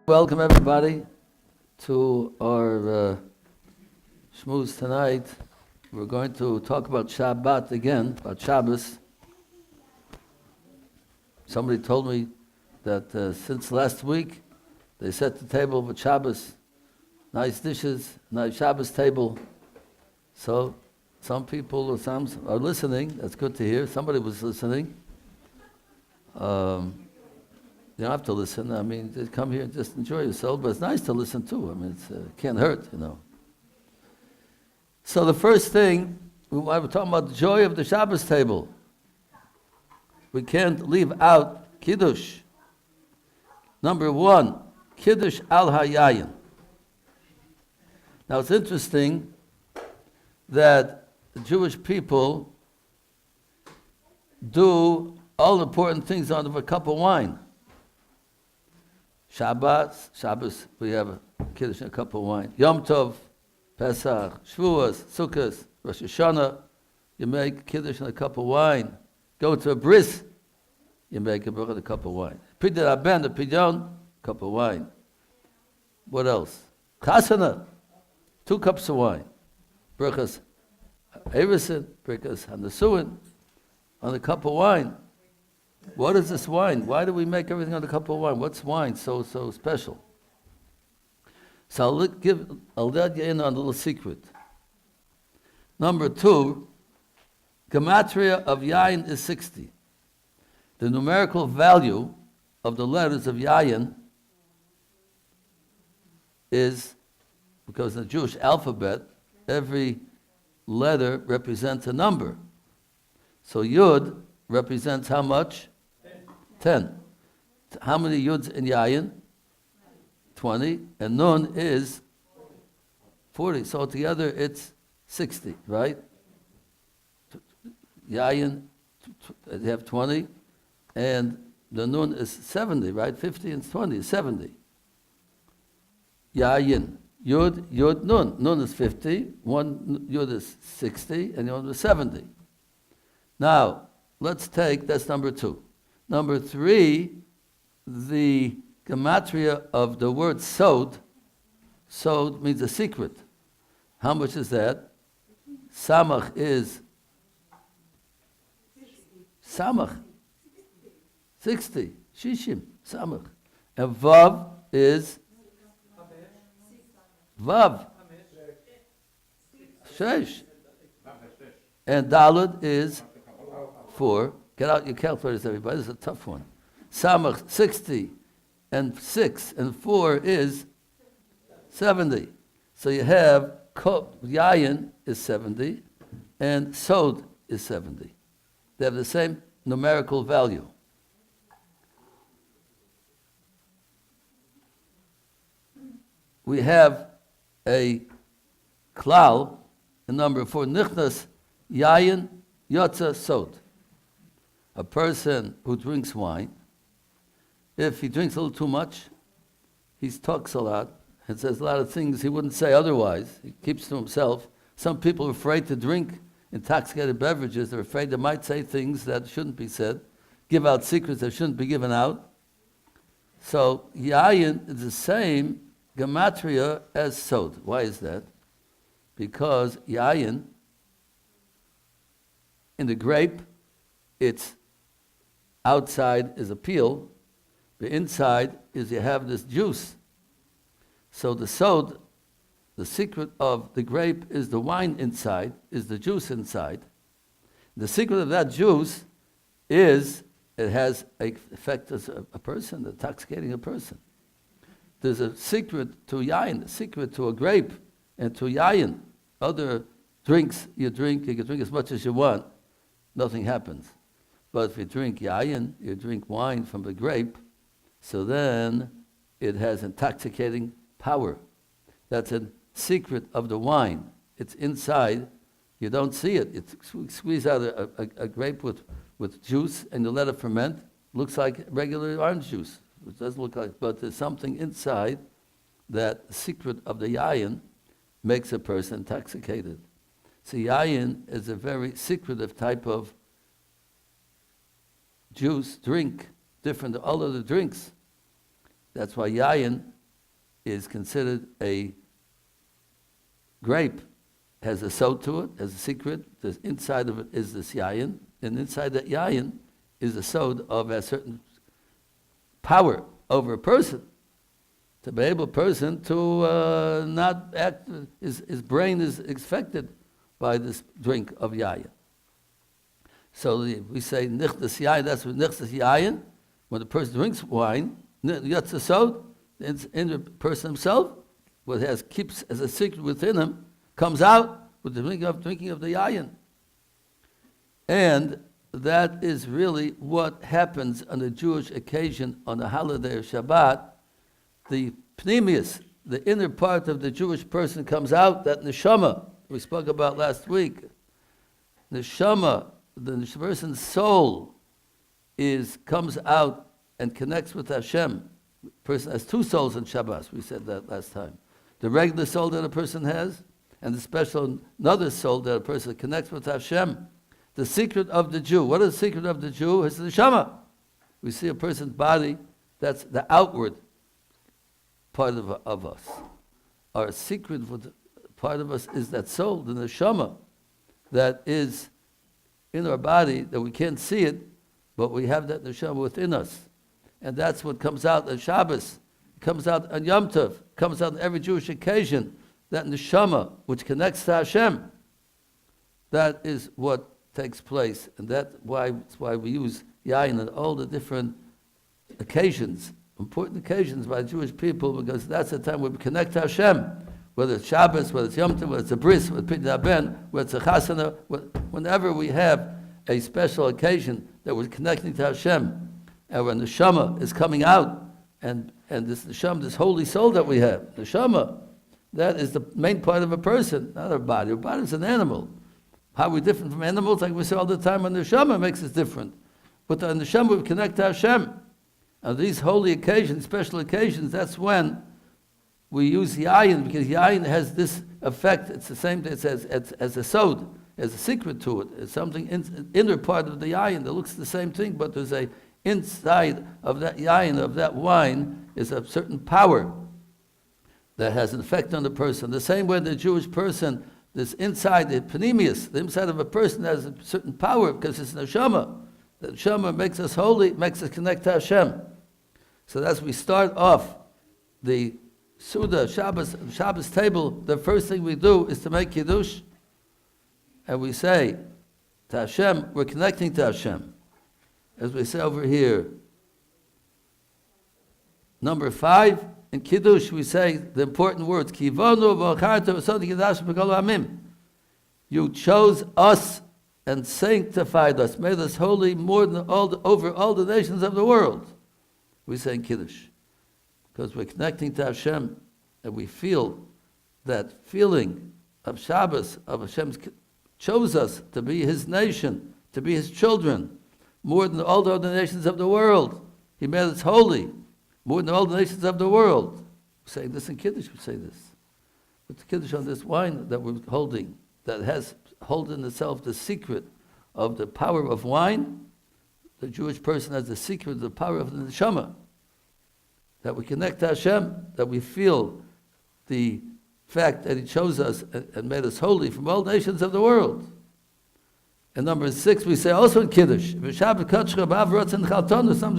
Welcome everybody to our schmooze tonight. We're going to talk about Shabbat again, about Shabbos. Somebody told me that since last week they set the table for Shabbos, nice dishes, nice Shabbos table. So some people or some are listening. That's good to hear. Somebody was listening. You don't have to listen. I mean, just come here and just enjoy yourself. But it's nice to listen too. I mean, it can't hurt, you know. So the first thing, we're talking about the joy of the Shabbos table. We can't leave out Kiddush. Number one, Kiddush al Hayayin. Now it's interesting that the Jewish people do all important things out of a cup of wine. Shabbos, we have a Kiddush and a cup of wine. Yom Tov, Pesach, Shavuos, Sukkot, Rosh Hashanah, you make Kiddush and a cup of wine. Go to a bris, you make a bracha and a cup of wine. Pidyon Aben, the Pidyon, cup of wine. What else? Chasana, 2 cups of wine. Brachas Everson, brachas Hanasuin, on a cup of wine. What is this wine? Why do we make everything on a cup of wine? What's wine so special? So I'll let you in on a little secret. Number 2, gematria of yayin is 60. The numerical value of the letters of yayin is, because in the Jewish alphabet, every letter represents a number. So Yud represents how much? 10. How many Yuds in yayin? 20. And Nun is 40. So altogether it's 60, right? Yayin, they have 20. And the Nun is 70, right? 50 and 20 is 70. Yayin. Yud, Nun. Nun is 50. One Yud is 60. And the other is 70. Now, let's take, that's number 2. Number 3, the gematria of the word sod. Sod means a secret. How much is that? Samach is Samach. 60. Shishim. Samach. And Vav is Vav. Shesh. And Daled is 4. Get out your calculators, everybody. This is a tough one. Samach, 60, and 6, and 4 is 70. So you have Yayin is 70, and Sod is 70. They have the same numerical value. We have a klal, a number 4, Nichnas Yayin Yotza Sod. A person who drinks wine, if he drinks a little too much, he talks a lot and says a lot of things he wouldn't say otherwise. He keeps to himself. Some people are afraid to drink intoxicated beverages. They're afraid they might say things that shouldn't be said, give out secrets that shouldn't be given out. So yayin is the same gematria as sod. Why is that? Because yayin, in the grape, it's outside is a peel, the inside is you have this juice. So the sod, the secret of the grape is the wine inside, is the juice inside. The secret of that juice is it has an effect as a person, intoxicating a person. There's a secret to yayin, a secret to a grape, and to yayin. Other drinks you can drink as much as you want, nothing happens. But if you drink yayin, you drink wine from the grape, so then it has intoxicating power. That's a secret of the wine. It's inside. You don't see it. You squeeze out a grape with juice and you let it ferment. Looks like regular orange juice. It doesn't look like, but there's something inside that the secret of the yayin makes a person intoxicated. So yayin is a very secretive type of juice, drink, different than all other drinks. That's why yayin is considered a grape. It has a sod to it, has a secret. The inside of it is this yayin, and inside that yayin is a sod of a certain power over a person. To be able a person to not act, his brain is affected by this drink of yayin. So we say nichtas yayin, that's what nichtas yayin. When the person drinks wine, yatsa sod, in the person himself, what keeps as a secret within him, comes out with the drinking of the yayin. And that is really what happens on a Jewish occasion on the holiday of Shabbat. The pneumius, the inner part of the Jewish person comes out, that neshama we spoke about last week. Neshama, the person's soul, comes out and connects with Hashem. The person has two souls in Shabbos, we said that last time. The regular soul that a person has, and the special another soul that a person connects with Hashem. The secret of the Jew. What is the secret of the Jew? It's the neshama. We see a person's body, that's the outward part of us. Our secret part of us is that soul, the neshama, that is in our body, that we can't see it, but we have that neshama within us. And that's what comes out on Shabbos. It comes out on Yom Tov. It comes out on every Jewish occasion. That neshama, which connects to Hashem, that is what takes place. And that's why we use yayin on all the different occasions, important occasions by Jewish people, because that's the time we connect to Hashem. Whether it's Shabbos, whether it's Yom Tov, whether it's a bris, whether it's Pidyon Ben, whether it's a chasana, whenever we have a special occasion that we're connecting to Hashem, and when the neshama is coming out, and this neshama, this holy soul that we have, neshama, that is the main part of a person, not our body. Our body is an animal. How are we different from animals? Like we say all the time, when the neshama makes us different. But the neshama we connect to Hashem. On these holy occasions, special occasions, that's when we use yayin, because yayin has this effect. It's the same thing as a sod, as a secret to it. It's something inner part of the yayin that looks the same thing, but there's a inside of that yayin, of that wine, is a certain power that has an effect on the person. The same way the Jewish person, this inside, the pneumius, the inside of a person has a certain power because it's neshama. The neshama makes us holy, makes us connect to Hashem. So as we start off the Suda, Shabbos table, the first thing we do is to make Kiddush. And we say to Hashem, we're connecting to Hashem. As we say over here, number 5, in Kiddush we say the important words, Kivonu v'ocharta v'sod kiddush b'kol ha'amim. You chose us and sanctified us, made us holy more than over all the nations of the world. We say in Kiddush. Because we're connecting to Hashem, and we feel that feeling of Shabbos, of Hashem chose us to be His nation, to be His children, more than all the other nations of the world. He made us holy, more than all the nations of the world. We say this in Kiddush, we say this. But the Kiddush on this wine that we're holding, that has hold in itself the secret of the power of wine. The Jewish person has the secret of the power of the neshama. That we connect to Hashem, that we feel the fact that He chose us and made us holy from all nations of the world. And number 6, we say also in Kiddush, sometimes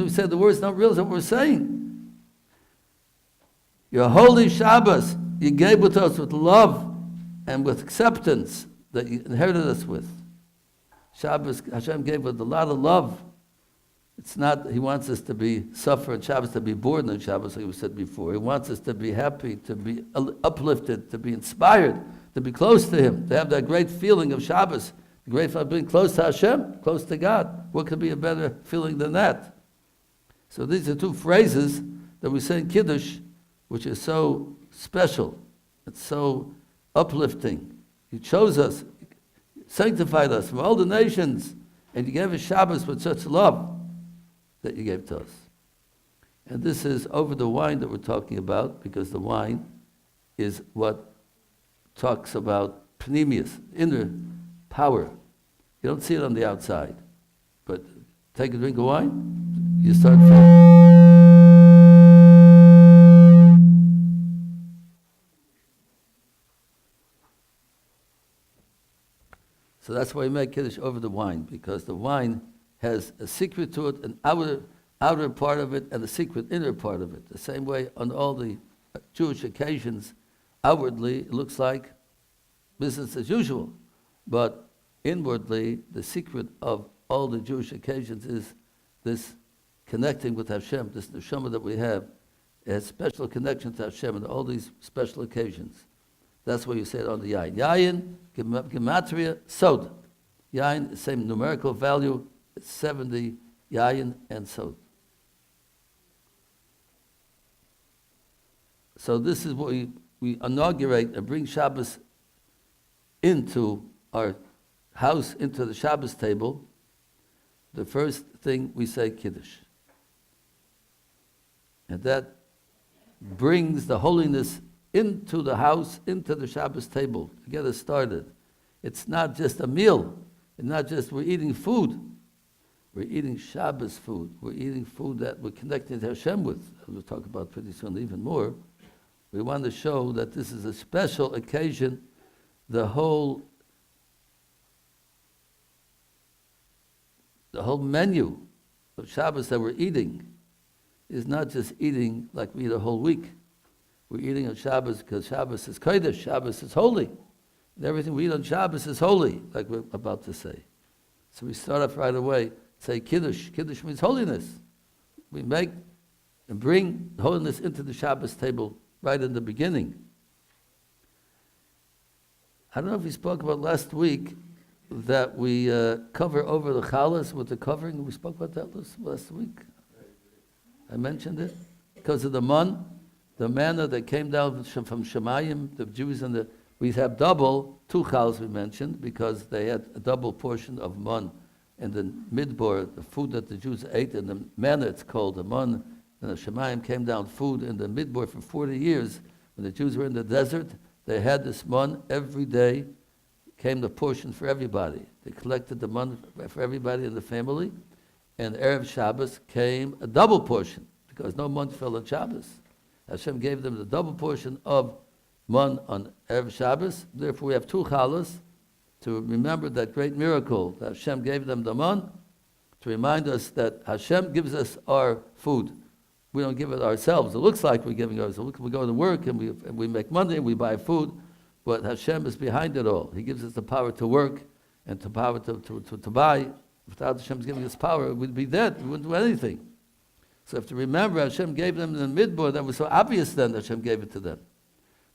we say the words don't realize what we're saying. Your holy Shabbos, you gave it to us with love and with acceptance that you inherited us with. Shabbos, Hashem gave us a lot of love. It's not, He wants us to be suffer on Shabbos, to be bored on Shabbos, like we said before. He wants us to be happy, to be uplifted, to be inspired, to be close to Him, to have that great feeling of Shabbos, the great feeling of being close to Hashem, close to God. What could be a better feeling than that? So these are 2 phrases that we say in Kiddush, which is so special. It's so uplifting. You chose us, sanctified us from all the nations, and You gave us Shabbos with such love that You gave to us. And this is over the wine that we're talking about, because the wine is what talks about pneumius, inner power. You don't see it on the outside, but take a drink of wine, you start feeling. So that's why we make Kiddush over the wine, because the wine has a secret to it, an outer part of it, and a secret inner part of it. The same way on all the Jewish occasions, outwardly it looks like business as usual, but inwardly the secret of all the Jewish occasions is this connecting with Hashem, this neshama that we have. It has special connection to Hashem on all these special occasions. That's why you say it on the yayin. Yayin, gematria, sod. Yayin, the same numerical value, it's 70 yayin and sod. So this is what we inaugurate and bring Shabbos into our house, into the Shabbos table. The first thing we say Kiddush. And that brings the holiness into the house, into the Shabbos table, to get us started. It's not just a meal. It's not just we're eating food. We're eating Shabbos food. We're eating food that we're connecting to Hashem with. We'll talk about pretty soon even more. We want to show that this is a special occasion. The whole menu of Shabbos that we're eating is not just eating like we eat a whole week. We're eating on Shabbos because Shabbos is Kodesh, Shabbos is holy. And everything we eat on Shabbos is holy, like we're about to say. So we start off right away, say Kiddush. Kiddush means holiness. We make and bring holiness into the Shabbos table right in the beginning. I don't know if we spoke about last week that we cover over the challahs with the covering. We spoke about that last week. I mentioned it. Because of the manna that came down from Shemayim, the Jews we have two challahs we mentioned, because they had a double portion of man in the midbar, the food that the Jews ate, and the manna it's called, the man, and the Shemayim came down food in the midbar for 40 years. When the Jews were in the desert, they had this man every day, came the portion for everybody. They collected the man for everybody in the family, and Erev Shabbos came a double portion, because no man fell on Shabbos. Hashem gave them the double portion of man on Erev Shabbos. Therefore, we have two challahs to remember that great miracle that Hashem gave them the man, to remind us that Hashem gives us our food. We don't give it ourselves. It looks like we're giving ourselves. We go to work and we make money and we buy food, but Hashem is behind it all. He gives us the power to work and the power to buy. Without Hashem's giving us power, we'd be dead. We wouldn't do anything. So we have to remember Hashem gave them in the midbar. That was so obvious then that Hashem gave it to them.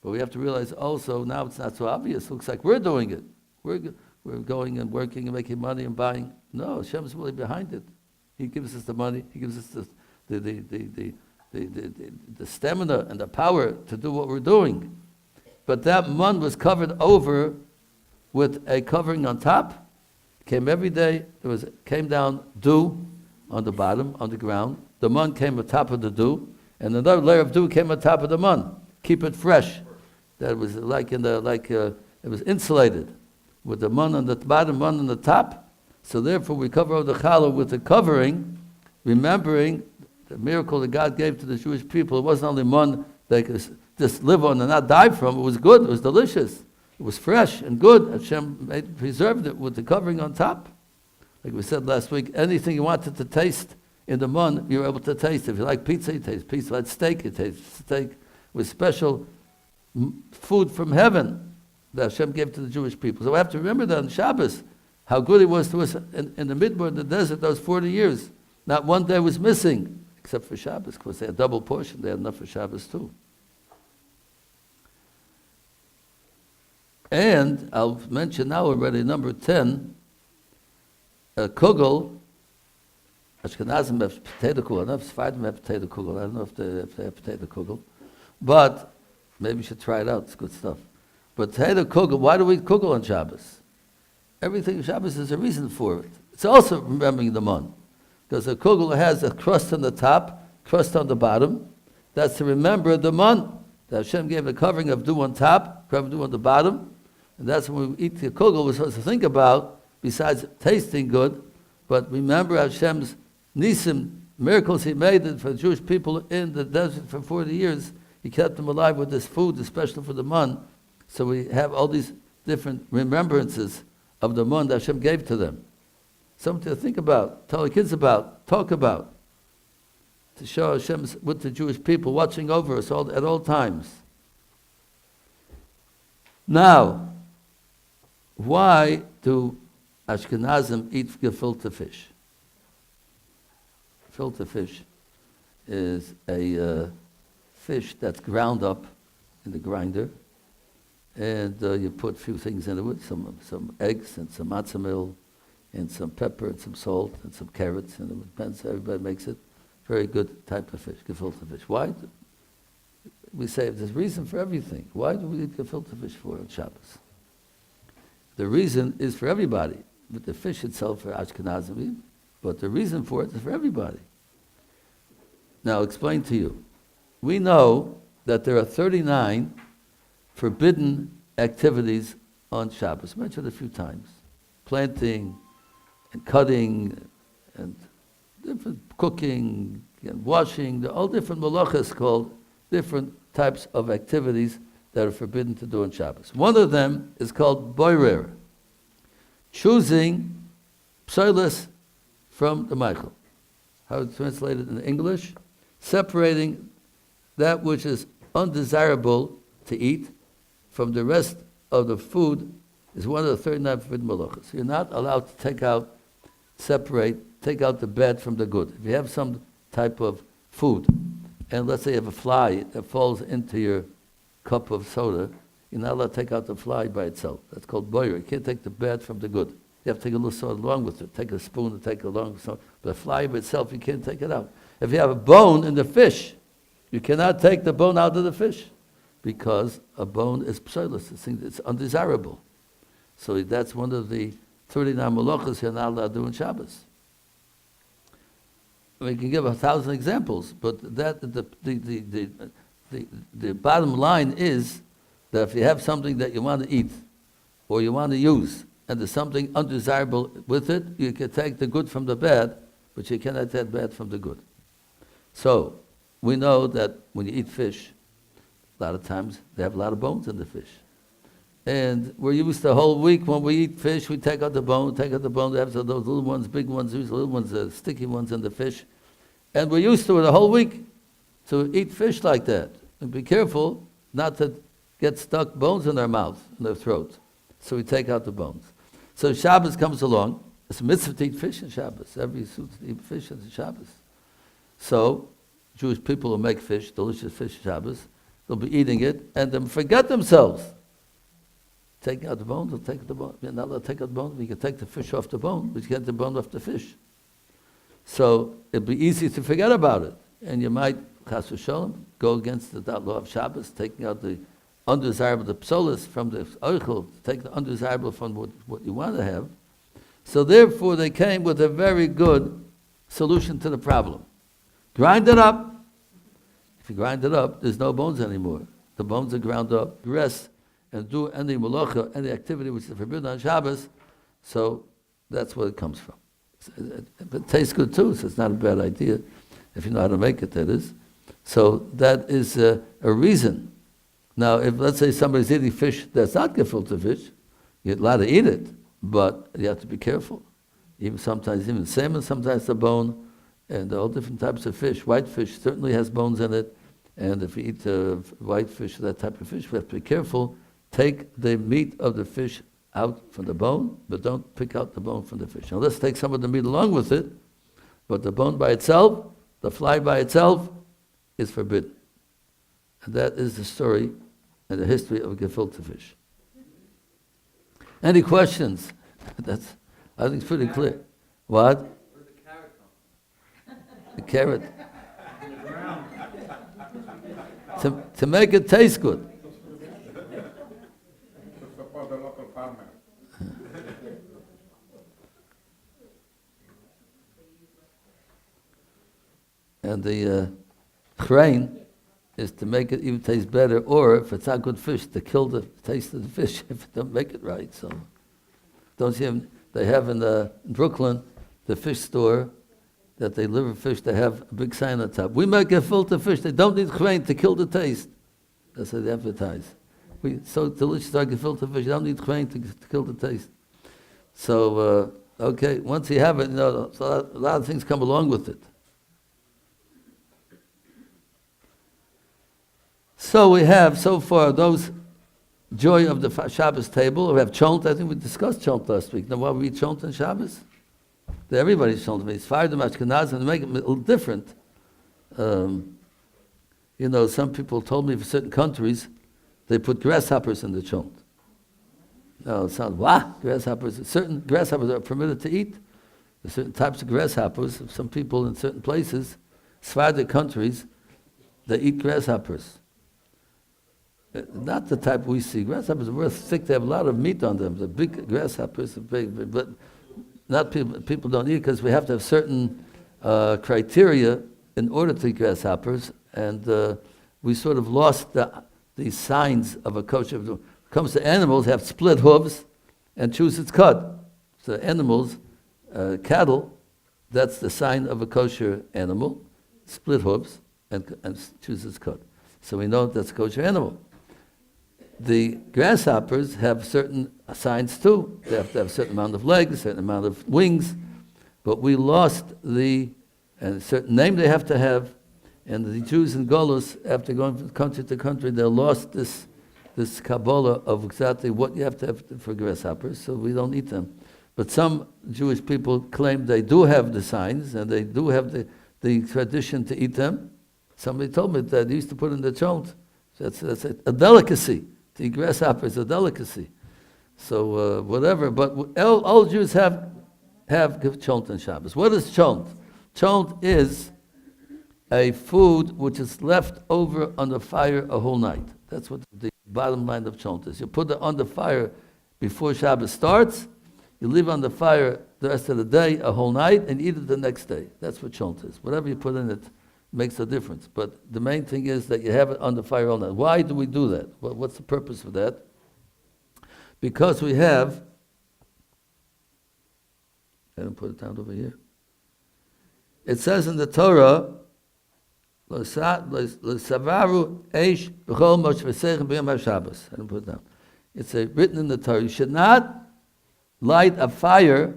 But we have to realize also now it's not so obvious. It looks like we're doing it. We're going and working and making money and buying. No, Hashem's really behind it. He gives us the money. He gives us the stamina and the power to do what we're doing. But that man was covered over with a covering on top. Came every day. Came down dew on the bottom, on the ground. The man came on top of the dew, and another layer of dew came on top of the man. Keep it fresh. That was it was insulated with the man on the bottom, man on the top. So therefore, we cover over the challah with the covering, remembering the miracle that God gave to the Jewish people. It wasn't only man they could just live on and not die from. It was good. It was delicious. It was fresh and good. Hashem preserved it with the covering on top. Like we said last week, anything you wanted to taste in the man, you were able to taste. If you like pizza, you taste pizza. Like steak, you taste steak. With special food from heaven that Hashem gave to the Jewish people. So we have to remember that on Shabbos, how good He was to us in the midbar, in the desert, those 40 years. Not one day was missing, except for Shabbos. Of course, they had double portion. They had enough for Shabbos too. And I'll mention now already number 10, a kugel. Ashkenazim have potato kugel. I don't know if Sephardim have potato kugel. I don't know if they have potato kugel. But maybe you should try it out. It's good stuff. But potato kugel, why do we eat kugel on Shabbos? Everything on Shabbos is a reason for it. It's also remembering the man. Because a kugel has a crust on the top, crust on the bottom. That's to remember the man. That Hashem gave a covering of dew on top, covering of dew on the bottom. And that's when we eat the kugel, we're supposed to think about, besides tasting good, But remember Hashem's nisim, miracles he made for the Jewish people in the desert for 40 years. He kept them alive with this food, especially for the man. So we have all these different remembrances of the man that Hashem gave to them. Something to think about, tell the kids about, talk about. To show Hashem's with the Jewish people watching over us at all times. Now, why do Ashkenazim eat gefilte fish? Gefilte fish is a fish that's ground up in the grinder, and you put a few things in it, some eggs and some matzah meal, and some pepper and some salt and some carrots, and it depends. Everybody makes it. Very good type of fish, gefilte fish. Why? We say there's reason for everything. Why do we eat gefilte fish for on Shabbos? The reason is for everybody. But the fish itself for Ashkenazim, but the reason for it is for everybody. Now, I'll explain to you. We know that there are 39 forbidden activities on Shabbos. Mentioned a few times. Planting and cutting and different cooking and washing, all different malachas called different types of activities that are forbidden to do on Shabbos. One of them is called Borah, choosing psoilus from the Michael. How it's translated in English? Separating that which is undesirable to eat from the rest of the food is one of the 39 forbidden malachas. You're not allowed to take out the bad from the good. If you have some type of food, and let's say you have a fly that falls into your cup of soda, you're not allowed to take out the fly by itself. That's called boyer. You can't take the bad from the good. You have to take a little salt along with it. Take a spoon and take along with it. But the fly by itself, you can't take it out. If you have a bone in the fish, you cannot take the bone out of the fish because a bone is psoilus. It's undesirable. So that's one of the 39 malachas you're not allowed to do in Shabbos. We can give 1,000 examples, but the bottom line is that if you have something that you want to eat or you want to use, and there's something undesirable with it, you can take the good from the bad, but you cannot take bad from the good. So we know that when you eat fish, a lot of times they have a lot of bones in the fish. And we're used the whole week when we eat fish, we take out the bone, they have those little ones, big ones, these little ones, sticky ones in the fish. And we're used to it the whole week to eat fish like that. And be careful not to get stuck bones in our mouth, in our throat. So we take out the bones. So Shabbos comes along. It's a mitzvah to eat fish on Shabbos. Every suit to eat fish on Shabbos. So Jewish people will make fish, delicious fish on Shabbos. They'll be eating it and then forget themselves. Taking out the bone, they'll take the bone. You're not allowed to take out the bone. You can take the fish off the bone, but you can't take the bone off the fish. So it'll be easy to forget about it. And you might, chas v'sholem, go against the law of Shabbos, taking out the undesirable, the psolis from the oichel, take the undesirable from what you want to have. So therefore they came with a very good solution to the problem. Grind it up. If you grind it up, there's no bones anymore. The bones are ground up. Rest and do any malacha, any activity which is forbidden on Shabbos. So that's where it comes from. It tastes good too, so it's not a bad idea. If you know how to make it, that is. So that is a reason. Now, if let's say somebody's eating fish that's not gefilte fish, you're allowed to eat it, but you have to be careful. Even salmon, sometimes the bone, and all different types of fish. White fish certainly has bones in it, and if you eat white fish, that type of fish, we have to be careful. Take the meat of the fish out from the bone, but don't pick out the bone from the fish. Now let's take some of the meat along with it, but the bone by itself, the fly by itself, is forbidden. And that is the story and the history of gefilte fish. Any questions? I think it's pretty clear. What? Where'd the carrot come? The carrot. To make it taste good. To support the local farmer. And the chrein is to make it even taste better, or if it's not good fish, to kill the taste of the fish if it don't make it right. So, don't see them? They have in Brooklyn, the fish store, that they deliver fish, they have a big sign on top. We make gefilte fish. They don't need grain to kill the taste. That's how they advertise. So delicious our gefilte fish. You don't need grain to kill the taste. So, okay, once you have it, so a lot of things come along with it. So we have, so far, those joy of the Shabbos table. We have Chomp. I think we discussed Chomp last week. Now, why we eat Chomp on Shabbos? Everybody's Chomp. It's fired them Ashkenazim and make it a little different. Some people told me for certain countries, they put grasshoppers in the Chomp. No, it sounds, what? Grasshoppers. Certain grasshoppers are permitted to eat. There's certain types of grasshoppers. Some people in certain places, Sephardic countries, they eat grasshoppers. Not the type we see. Grasshoppers are worth thick. They have a lot of meat on them. The big grasshoppers, but not people don't eat because we have to have certain criteria in order to eat grasshoppers, and we sort of lost the signs of a kosher. When it comes to animals, have split hooves and choose its cut. So animals, cattle, that's the sign of a kosher animal, split hooves and choose its cut. So we know that's a kosher animal. The grasshoppers have certain signs too. They have to have a certain amount of legs, a certain amount of wings, but we lost and a certain name they have to have, and the Jews in Golus, after going from country to country, they lost this Kabbalah of exactly what you have to have for grasshoppers, so we don't eat them. But some Jewish people claim they do have the signs, and they do have the tradition to eat them. Somebody told me that they used to put in the chont. That's a delicacy. To eat grasshoppers is a delicacy. So whatever, but all Jews have chont on Shabbos. What is chont? Chont is a food which is left over on the fire a whole night. That's what the bottom line of chont is. You put it on the fire before Shabbos starts, you leave on the fire the rest of the day, a whole night, and eat it the next day. That's what chont is. Whatever you put in it makes a difference. But the main thing is that you have it on the fire all night. Why do we do that? Well, what's the purpose of that? Because we have, I don't put it down over here. It says in the Torah, L'savaru eish b'chol moshvesechem b'yom HaShabbos. I don't put it down. It's written in the Torah. You should not light a fire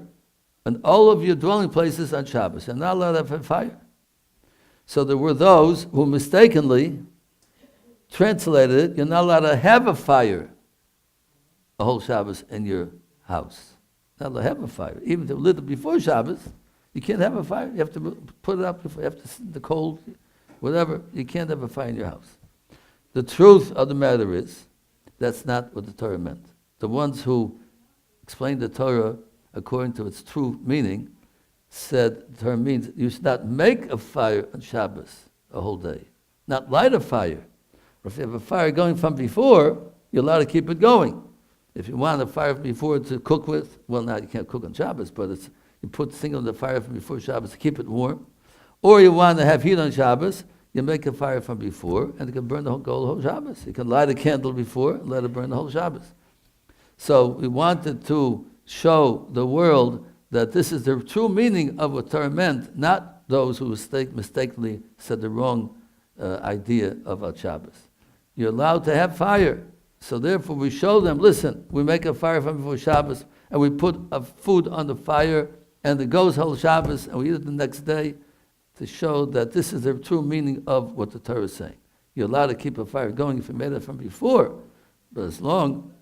in all of your dwelling places on Shabbos. You're not allowed to have a fire. So there were those who mistakenly translated it, you're not allowed to have a fire a whole Shabbos in your house. Not allowed to have a fire. Even if you lit it before Shabbos, you can't have a fire. You have to put it up, you have to sit in the cold, whatever. You can't have a fire in your house. The truth of the matter is, that's not what the Torah meant. The ones who explained the Torah according to its true meaning said the Torah means you should not make a fire on Shabbos a whole day, not light a fire. Or if you have a fire going from before, you're allowed to keep it going. If you want a fire from before to cook with, well, now you can't cook on Shabbos, but you put things on the fire from before Shabbos to keep it warm. Or you want to have heat on Shabbos, you make a fire from before, and it can burn the whole Shabbos. You can light a candle before and let it burn the whole Shabbos. So we wanted to show the world that this is the true meaning of what Torah meant, not those who mistakenly said the wrong idea of Shabbos. You're allowed to have fire. So therefore we show them, listen, we make a fire from before Shabbos, and we put a food on the fire, and it goes whole Shabbos, and we eat it the next day, to show that this is the true meaning of what the Torah is saying. You're allowed to keep a fire going if you made it from before, but as long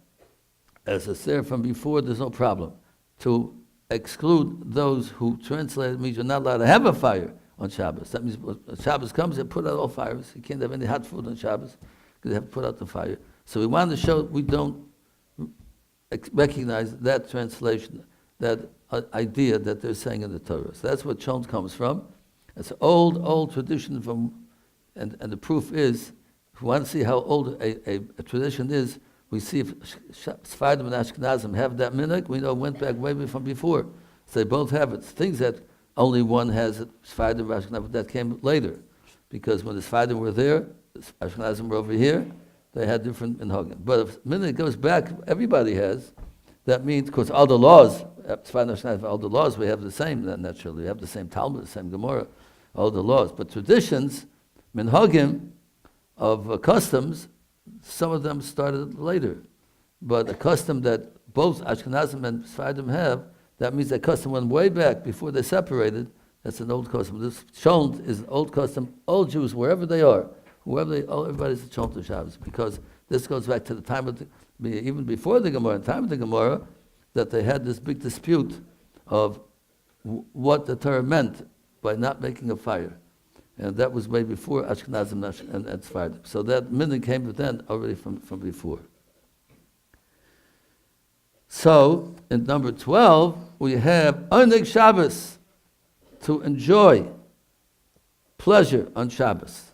as it's there from before, there's no problem. To exclude those who translate it means you're not allowed to have a fire on Shabbos. That means when Shabbos comes, they put out all fires. You can't have any hot food on Shabbos because they have to put out the fire. So we want to show we don't recognize that translation, that idea that they're saying in the Torah. So that's what Chomp comes from. It's an old tradition and the proof is, if you want to see how old a tradition is, we see if Sephardim and Ashkenazim have that minhag, we know it went back way from before. So they both have it. Things that only one has, Sephardim and Ashkenazim, that came later. Because when the Sephardim were there, the Ashkenazim were over here, they had different minhagim. But if minhag goes back, everybody has, that means, because all the laws, all the laws we have the same, naturally. We have the same Talmud, the same Gemara, all the laws. But traditions, minhagim, of customs, some of them started later. But a custom that both Ashkenazim and Sephardim have, that means that custom went way back before they separated. That's an old custom. This Chomp is an old custom. All Jews, wherever they are, everybody's a Chomp to Shabbos, because this goes back to the time of even before the Gemara, in time of the Gemara, that they had this big dispute of what the Torah meant by not making a fire. And that was way before Ashkenazim and Sephardim. So that minhag came then already from before. So, in number 12, we have Oneg Shabbos, to enjoy pleasure on Shabbos.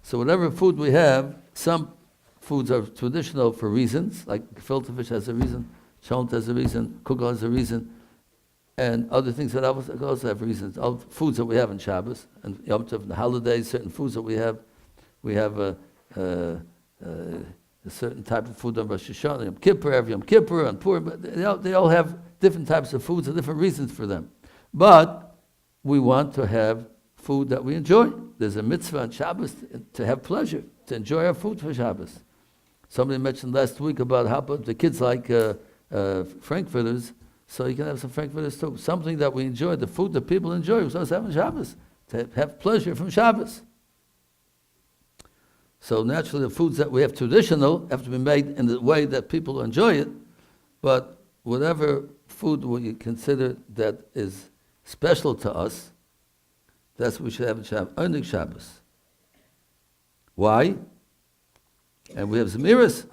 So whatever food we have, some foods are traditional for reasons, like filter fish has a reason, Chomp has a reason, kugel has a reason, and other things that also have reasons. All foods that we have on Shabbos, and Yom Tov, and the holidays, certain foods that we have a certain type of food on Rosh Hashanah, Yom Kippur, every Yom Kippur, and Purim, but they all have different types of foods and different reasons for them. But we want to have food that we enjoy. There's a mitzvah on Shabbos to have pleasure, to enjoy our food for Shabbos. Somebody mentioned last week about how the kids like frankfurters, so you can have some frankfurters too. Something that we enjoy, the food that people enjoy, we're supposed to have on Shabbos, to have pleasure from Shabbos. So naturally the foods that we have traditional have to be made in the way that people enjoy it, but whatever food we consider that is special to us, that's what we should have in Shabbos, only Shabbos. Why? And we have Zemiras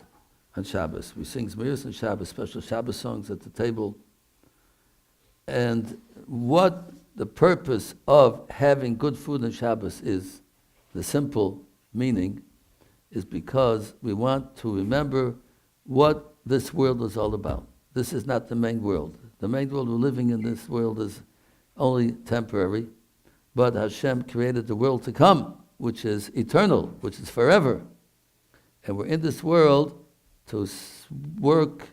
on Shabbos. We sing Zemiras on Shabbos, special Shabbos songs at the table. And what the purpose of having good food on Shabbos is, the simple meaning, is because we want to remember what this world is all about. This is not the main world. The main world we're living in, this world is only temporary, but Hashem created the world to come, which is eternal, which is forever. And we're in this world to work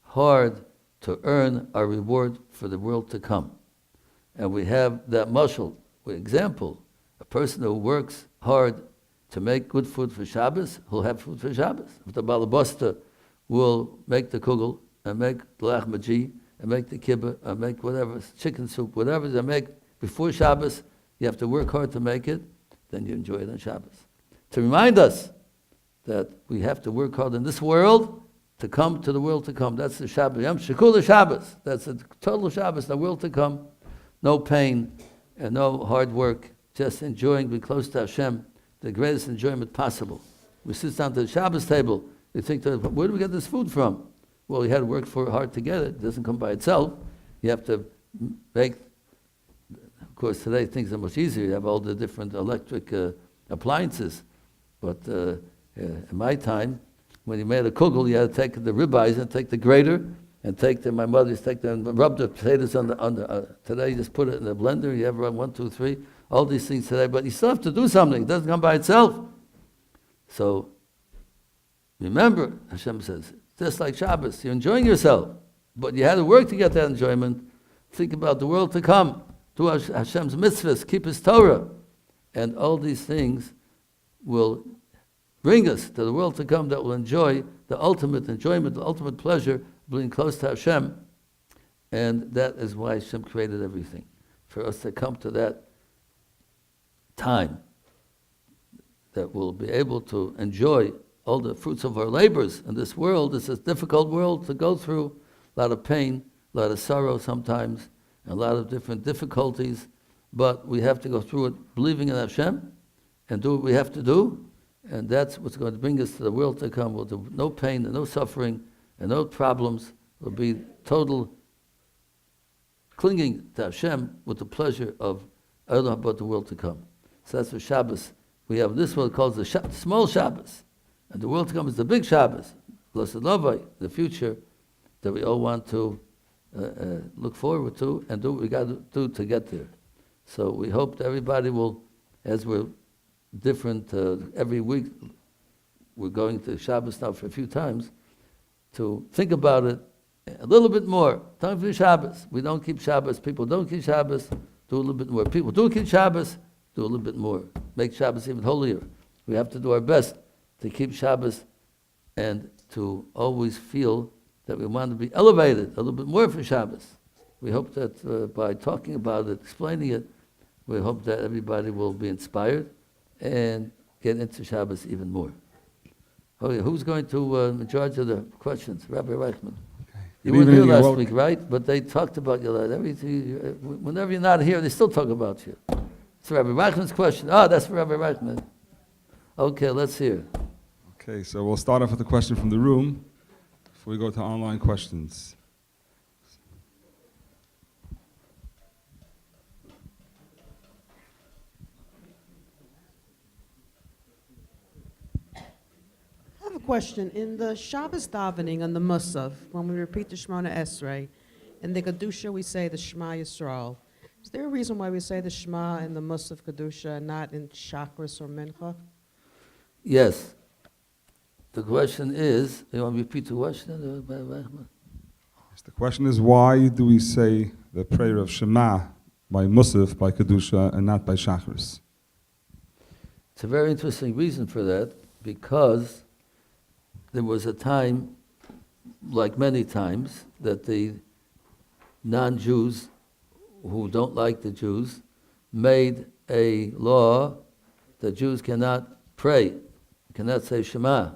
hard to earn our reward for the world to come. And we have that mashal, example, a person who works hard to make good food for Shabbos, he'll have food for Shabbos. If the balabasta will make the kugel, and make the lachmaji, and make the kibbeh, and make whatever, chicken soup, whatever they make before Shabbos, you have to work hard to make it, then you enjoy it on Shabbos. To remind us that we have to work hard in this world to come to the world to come. That's the Shabbos. Yom Shekula Shabbos. That's the total Shabbos, the world to come. No pain and no hard work, just enjoying, being close to Hashem, the greatest enjoyment possible. We sit down to the Shabbos table, we think, where do we get this food from? Well, you had to work hard to get it. It doesn't come by itself. You have to make, of course, today things are much easier. You have all the different electric appliances. But in my time, when you made a kugel, you had to take the ribeyes and take the grater and my mother used to take them and rub the potatoes on the today you just put it in the blender, you have run 1, 2, 3, all these things today, but you still have to do something. It doesn't come by itself. So remember, Hashem says, just like Shabbos, you're enjoying yourself, but you had to work to get that enjoyment. Think about the world to come, do Hashem's mitzvahs, keep His Torah, and all these things will bring us to the world to come that will enjoy the ultimate enjoyment, the ultimate pleasure of being close to Hashem. And that is why Hashem created everything, for us to come to that time that we'll be able to enjoy all the fruits of our labors in this world. It's a difficult world to go through, a lot of pain, a lot of sorrow sometimes, and a lot of different difficulties, but we have to go through it believing in Hashem and do what we have to do, and that's what's going to bring us to the world to come, with no pain and no suffering and no problems. Will be total clinging to Hashem with the pleasure of Olam about the world to come. So that's what Shabbos. We have this one called the small Shabbos. And the world to come is the big Shabbos, blessed Lavai, the future that we all want to look forward to and do what we got to do to get there. So we hope that everybody will, as we're different, every week we're going to Shabbos now for a few times, to think about it A little bit more. Time for Shabbos. We don't keep Shabbos. People don't keep Shabbos. Do a little bit more. People do keep Shabbos. Do a little bit more. Make Shabbos even holier. We have to do our best to keep Shabbos and to always feel that we want to be elevated a little bit more for Shabbos. We hope that by talking about it, explaining it, we hope that everybody will be inspired and get into Shabbos even more. Okay, who's going to in charge of the questions? Rabbi Reichman. Okay. You weren't here last week, right? But they talked about you. Whenever you're not here, they still talk about you. It's Rabbi Reichman's question. That's for Rabbi Reichman. Okay, let's hear. Okay, so we'll start off with a question from the room before we go to online questions. I have a question. In the Shabbos davening on the Musaf, when we repeat the Shemona Esrei, in the Kedusha we say the Shema Yisrael. Is there a reason why we say the Shema in the Musaf Kedusha and not in Chakras or Mincha? Yes. The question is, you want to repeat the question? Yes, the question is, why do we say the prayer of Shema by Musaf, by Kedusha, and not by Shachris? It's a very interesting reason for that, because there was a time, like many times, that the non-Jews who don't like the Jews made a law that Jews cannot pray, cannot say Shema.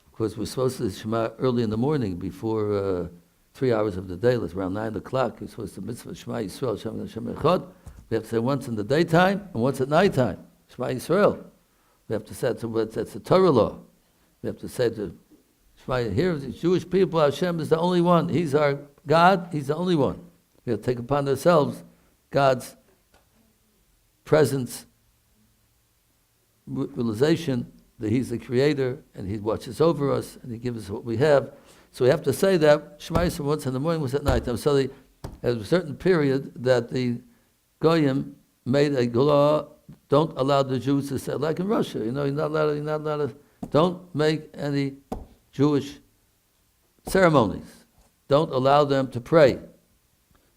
Of course, we're supposed to say Shema early in the morning, before 3 hours of the day. It's around 9 o'clock. We're supposed to mitzvah Shema Yisrael, Shem Echad. We have to say once in the daytime and once at nighttime. Shema Yisrael. We have to say that's the Torah law. We have to say to Shema, here the Jewish people, Hashem is the only one. He's our God. He's the only one. We have to take upon ourselves God's presence, realization that He's the Creator and He watches over us and He gives us what we have. So we have to say that Shema Yisrael once in the morning, once at night. So there was a certain period that the Goyim made a law: don't allow the Jews to say, like in Russia, you're not allowed to, don't make any Jewish ceremonies. Don't allow them to pray.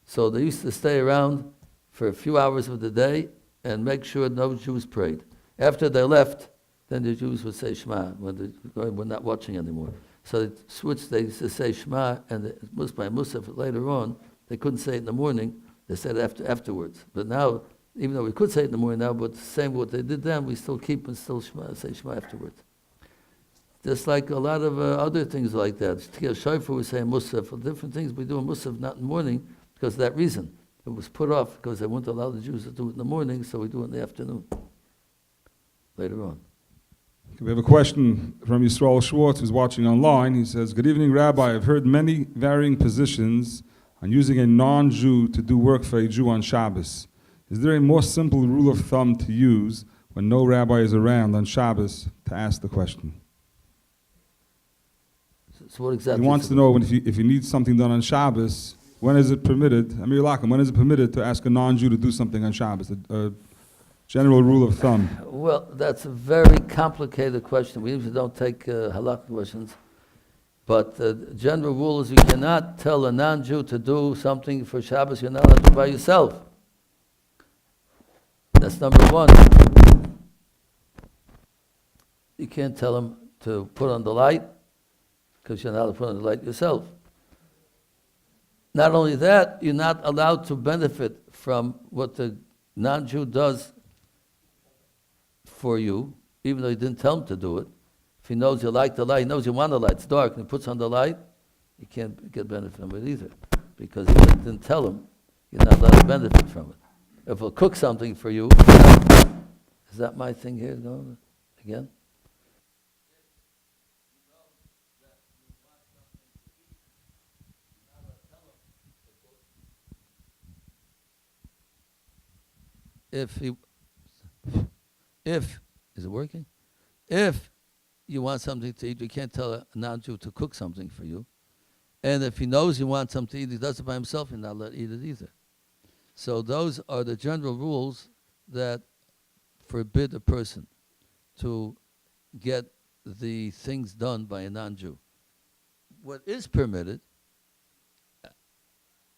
So they used to stay around for a few hours of the day and make sure no Jews prayed. After they left, then the Jews would say Shema when the Goyim were not watching anymore. So they switched, they used to say Shema, and by Musaf later on, they couldn't say it in the morning, they said it afterwards. But now, even though we could say it in the morning now, but the same what they did then, we still keep and still say Shema afterwards. Just like a lot of other things like that. Tkiyah Shofar, we say Musaf, for different things we do in Musaf, not in the morning, because of that reason. It was put off because they wouldn't allow the Jews to do it in the morning, so we do it in the afternoon, later on. We have a question from Yisrael Schwartz, who's watching online. He says, "Good evening, Rabbi. I've heard many varying positions on using a non-Jew to do work for a Jew on Shabbos. Is there a more simple rule of thumb to use when no rabbi is around on Shabbos to ask the question?" So what exactly? He wants to know if you need something done on Shabbos, when is it permitted? Amir Lakim, when is it permitted to ask a non-Jew to do something on Shabbos? A general rule of thumb. Well, that's a very complicated question. We usually don't take halakha questions. But the general rule is you cannot tell a non-Jew to do something for Shabbos you're not allowed to do by yourself. That's number one. You can't tell him to put on the light because you're not allowed to put on the light yourself. Not only that, you're not allowed to benefit from what the non-Jew does for you, even though you didn't tell him to do it. If he knows you like the light, he knows you want the light, it's dark, and he puts on the light, you can't get benefit from it either. Because if you didn't tell him, you're not allowed to benefit from it. If he'll cook something for you, is that my thing here going again? Is it working? If you want something to eat, you can't tell a non-Jew to cook something for you. And if he knows you want something to eat, he does it by himself, you're not allowed to eat it either. So those are the general rules that forbid a person to get the things done by a non-Jew. What is permitted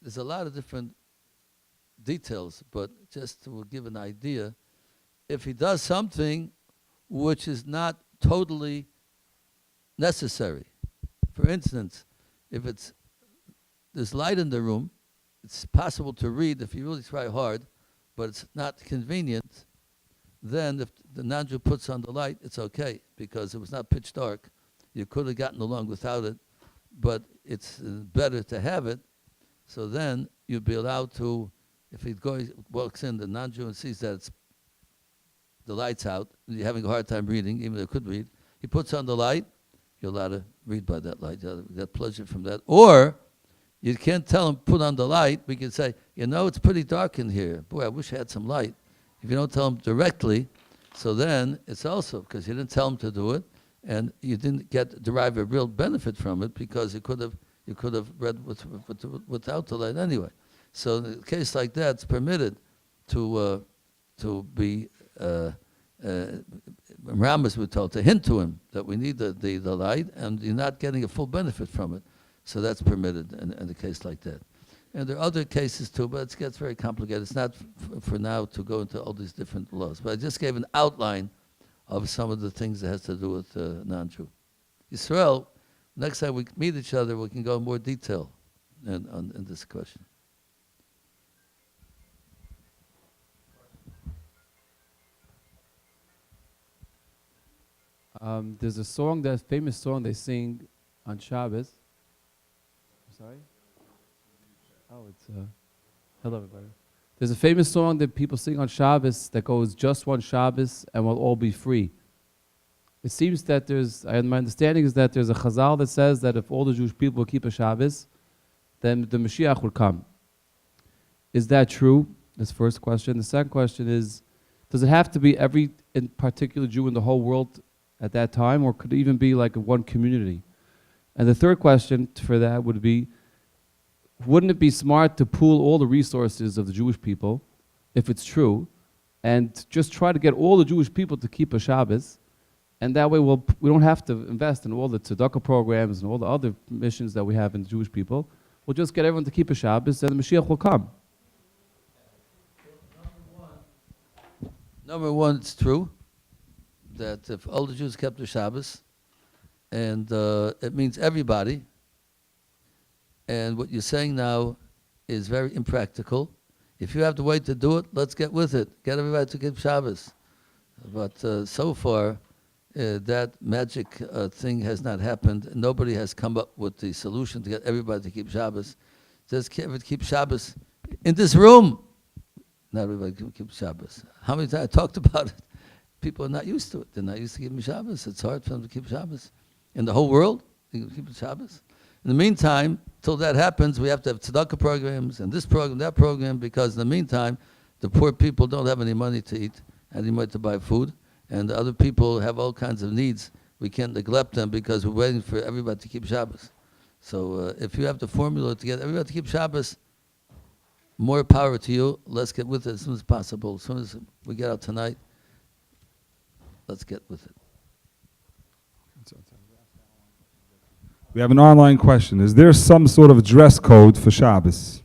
there's a lot of different details, but just to give an idea, if he does something which is not totally necessary, for instance, if there's light in the room, it's possible to read if you really try hard, but it's not convenient, then if the non-Jew puts on the light, it's okay, because it was not pitch dark. You could have gotten along without it, but it's better to have it. So then you'd be allowed to, if he walks in, the non-Jew, and sees that the light's out, and you're having a hard time reading, even though you could read, he puts on the light, you're allowed to read by that light. You get pleasure from that. Or you can't tell him, put on the light. We can say, it's pretty dark in here. Boy, I wish I had some light. If you don't tell him directly, so then it's also because you didn't tell him to do it, and you didn't derive a real benefit from it, because you could have read without the light anyway. So in a case like that, it's permitted to be Rambas were told to hint to him that we need the light, and you're not getting a full benefit from it. So that's permitted in a case like that. And there are other cases too, but it gets very complicated. It's not for now to go into all these different laws. But I just gave an outline of some of the things that has to do with non-Jew. Yisrael, next time we meet each other, we can go in more detail in this question. There's a famous song they sing on Shabbos. I'm sorry? Oh, it's hello everybody. There's a famous song that people sing on Shabbos that goes, just one Shabbos and we'll all be free. It seems that my understanding is that there's a chazal that says that if all the Jewish people will keep a Shabbos, then the Mashiach will come. Is that true? That's the first question. The second question is, does it have to be every in particular Jew in the whole world at that time, or could it even be like one community? And the third question for that would be, wouldn't it be smart to pool all the resources of the Jewish people, if it's true, and just try to get all the Jewish people to keep a Shabbos, and that way we don't have to invest in all the tzedakah programs and all the other missions that we have in the Jewish people. We'll just get everyone to keep a Shabbos, and the Mashiach will come. Number one, it's true that if all the Jews kept the Shabbos, and it means everybody, and what you're saying now is very impractical. If you have the way to do it, let's get with it. Get everybody to keep Shabbos. But so far, that magic thing has not happened. Nobody has come up with the solution to get everybody to keep Shabbos. Just keep Shabbos in this room. Not everybody can keep Shabbos. How many times I talked about it? People are not used to it. They're not used to keeping Shabbos. It's hard for them to keep Shabbos. In the whole world, they can keep Shabbos. In the meantime, till that happens, we have to have tzedakah programs and this program, that program, because in the meantime, the poor people don't have any money to eat, any money to buy food, and the other people have all kinds of needs. We can't neglect them because we're waiting for everybody to keep Shabbos. So if you have the formula to get everybody to keep Shabbos, more power to you. Let's get with it as soon as possible. As soon as we get out tonight, let's get with it. We have an online question. Is there some sort of dress code for Shabbos?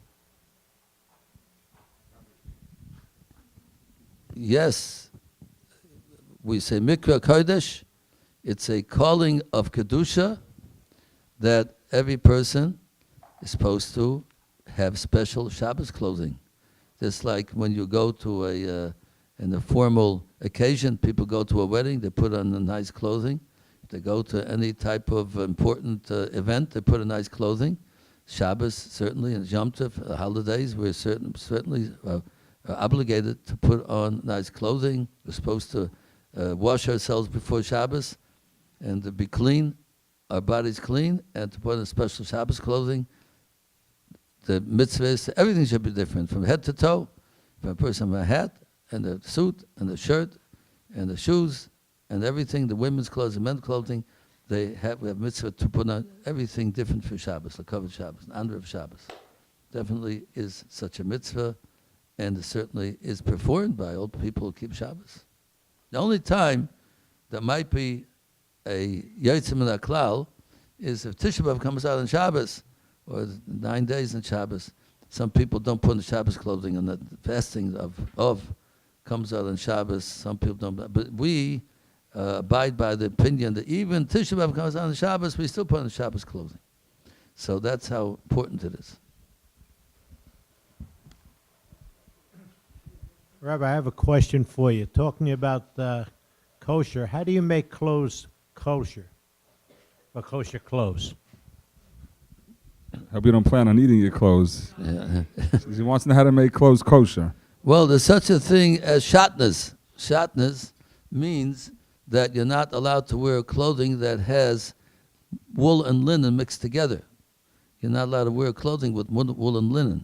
Yes. We say Mikra Kodesh. It's a calling of Kedusha that every person is supposed to have special Shabbos clothing. Just like when you go to in a formal occasion, people go to a wedding, they put on the nice clothing. They go to any type of important event, they put on nice clothing. Shabbos, certainly, and Chomp, holidays, we're certainly obligated to put on nice clothing. We're supposed to wash ourselves before Shabbos and to be clean, our bodies clean, and to put on special Shabbos clothing. The mitzvahs, everything should be different from head to toe. For a person with a hat and a suit and a shirt and the shoes and everything, the women's clothes and men's clothing, we have mitzvah to put on everything different for Shabbos, the covered Shabbos, the under of Shabbos. Definitely is such a mitzvah, and it certainly is performed by all people who keep Shabbos. The only time that might be a Yotzim min HaKlal is if Tisha B'Av comes out on Shabbos, or 9 days in Shabbos. Some people don't put on Shabbos clothing, and the fasting of comes out on Shabbos. Some people don't. But we abide by the opinion that even Tisha B'Av comes out on Shabbos, we still put on Shabbos clothing. So that's how important it is. Rabbi, I have a question for you. Talking about kosher, how do you make clothes kosher? Or kosher clothes? Hope you don't plan on eating your clothes. Yeah. He wants to know how to make clothes kosher. Well, there's such a thing as shatnez. Shatnez means that you're not allowed to wear clothing that has wool and linen mixed together. You're not allowed to wear clothing with wool and linen.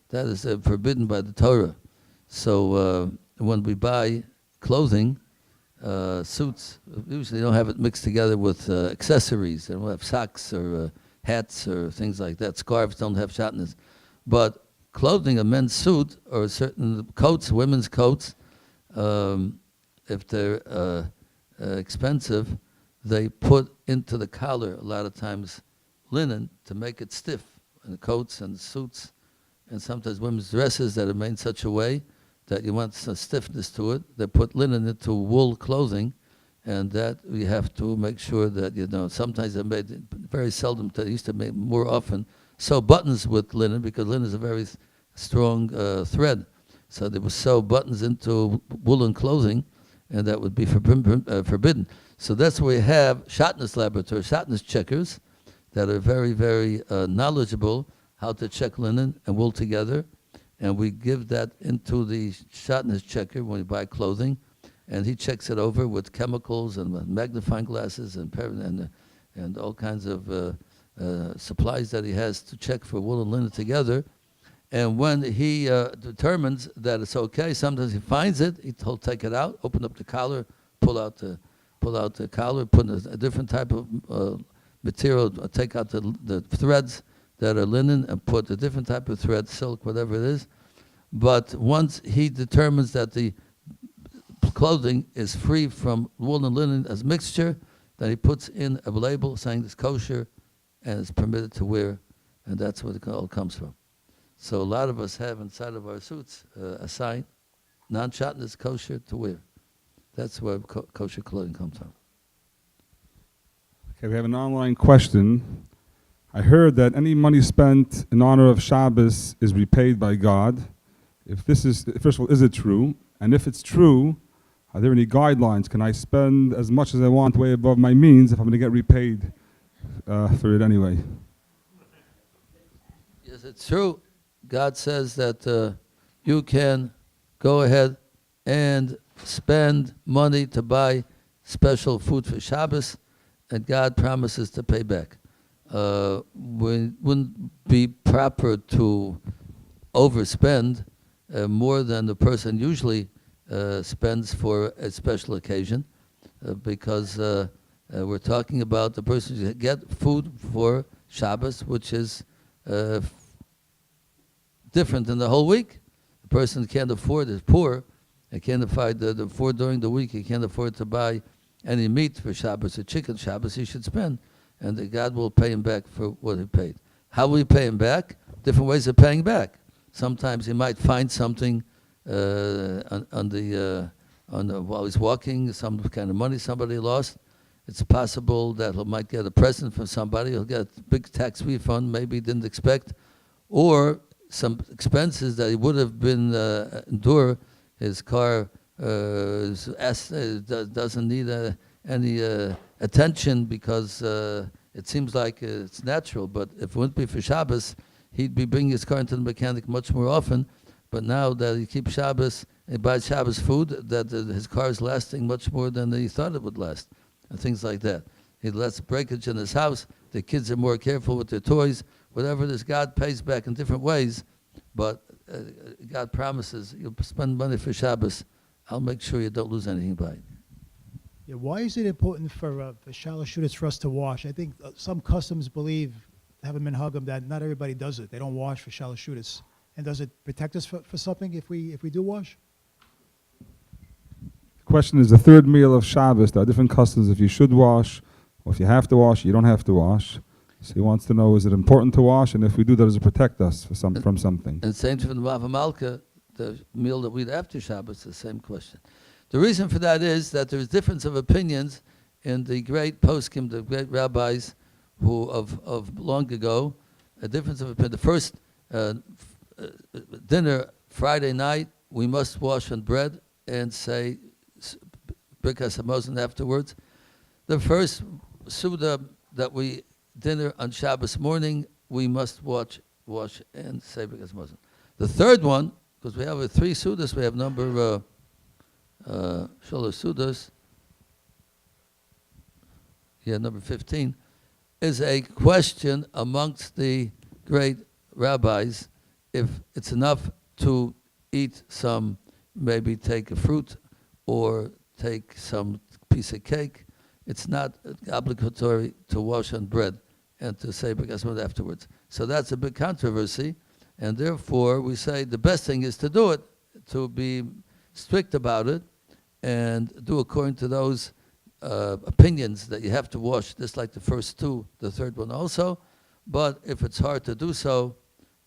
That is forbidden by the Torah. So when we buy clothing, suits, usually don't have it mixed together with accessories. They don't have socks or hats or things like that. Scarves don't have shatnez. But clothing, a men's suit or certain coats, women's coats, if they're expensive, they put into the collar a lot of times linen to make it stiff, and the coats and the suits, and sometimes women's dresses that are made in such a way that you want some stiffness to it. They put linen into wool clothing, and that we have to make sure that, sometimes they made, very seldom, they used to make more often, sew buttons with linen, because linen is a very strong thread. So they would sew buttons into woolen clothing, and that would be forbidden. So that's where we have shatnez laboratory, shatnez checkers, that are very, very knowledgeable how to check linen and wool together. And we give that into the shatnez checker when we buy clothing, and he checks it over with chemicals and magnifying glasses and all kinds of supplies that he has to check for wool and linen together. And when he determines that it's okay, sometimes he finds it, he'll take it out, open up the collar, pull out the collar, put a different type of material, take out the threads that are linen and put a different type of thread, silk, whatever it is. But once he determines that the clothing is free from wool and linen as mixture, then he puts in a label saying it's kosher and it's permitted to wear, and that's where it all comes from. So a lot of us have inside of our suits a sign, non-shatnez kosher to wear. That's where kosher clothing comes from. Okay, we have an online question. I heard that any money spent in honor of Shabbos is repaid by God. If this is, first of all, is it true? And if it's true, are there any guidelines? Can I spend as much as I want way above my means if I'm going to get repaid for it anyway? Yes, it's true. God says that you can go ahead and spend money to buy special food for Shabbos, and God promises to pay back. Wouldn't be proper to overspend more than the person usually spends for a special occasion, because we're talking about the person who get food for Shabbos, which is different than the whole week. The person can't afford, is poor, and can't afford during the week, he can't afford to buy any meat for Shabbos or chicken Shabbos, he should spend, and God will pay him back for what he paid. How will he pay him back? Different ways of paying back. Sometimes he might find something while he's walking, some kind of money somebody lost. It's possible that he might get a present from somebody. He'll get a big tax refund, maybe he didn't expect, or some expenses that he would have been endure. His car doesn't need any attention because it seems like it's natural. But if it wouldn't be for Shabbos, he'd be bringing his car into the mechanic much more often. But now that he keeps Shabbos and buys Shabbos food, that his car is lasting much more than he thought it would last, and things like that. He lets breakage in his house. The kids are more careful with their toys. Whatever it is, God pays back in different ways. But God promises, you'll spend money for Shabbos, I'll make sure you don't lose anything by it. Yeah, why is it important for shalashudis for us to wash? I think some customs believe, haven't been hugam, that not everybody does it. They don't wash for shalashudis. And does it protect us for something if we do wash? The question is the third meal of Shabbos. There are different customs if you should wash, or if you have to wash, you don't have to wash. So he wants to know, is it important to wash? And if we do, does it protect us from something? And same for the Bava Malka, the meal that we eat after Shabbos, the same question. The reason for that is that there's difference of opinions in the great poskim, the great rabbis who of long ago, a difference of opinion. The first dinner Friday night, we must wash on bread and say Birkas Hamazon afterwards. The first Suda that we dinner on Shabbos morning, we must wash and say Birkas Hamazon. The third one, because we have 3 Sudas, we have number Shalosh Sudas, number 15, is a question amongst the great rabbis if it's enough to eat some, maybe take a fruit or take some piece of cake. It's not obligatory to wash on bread and to say Birkas Hamazon afterwards. So that's a big controversy, and therefore we say the best thing is to do it, to be strict about it, and do according to those opinions that you have to wash, just like the first 2, the third one also. But if it's hard to do so,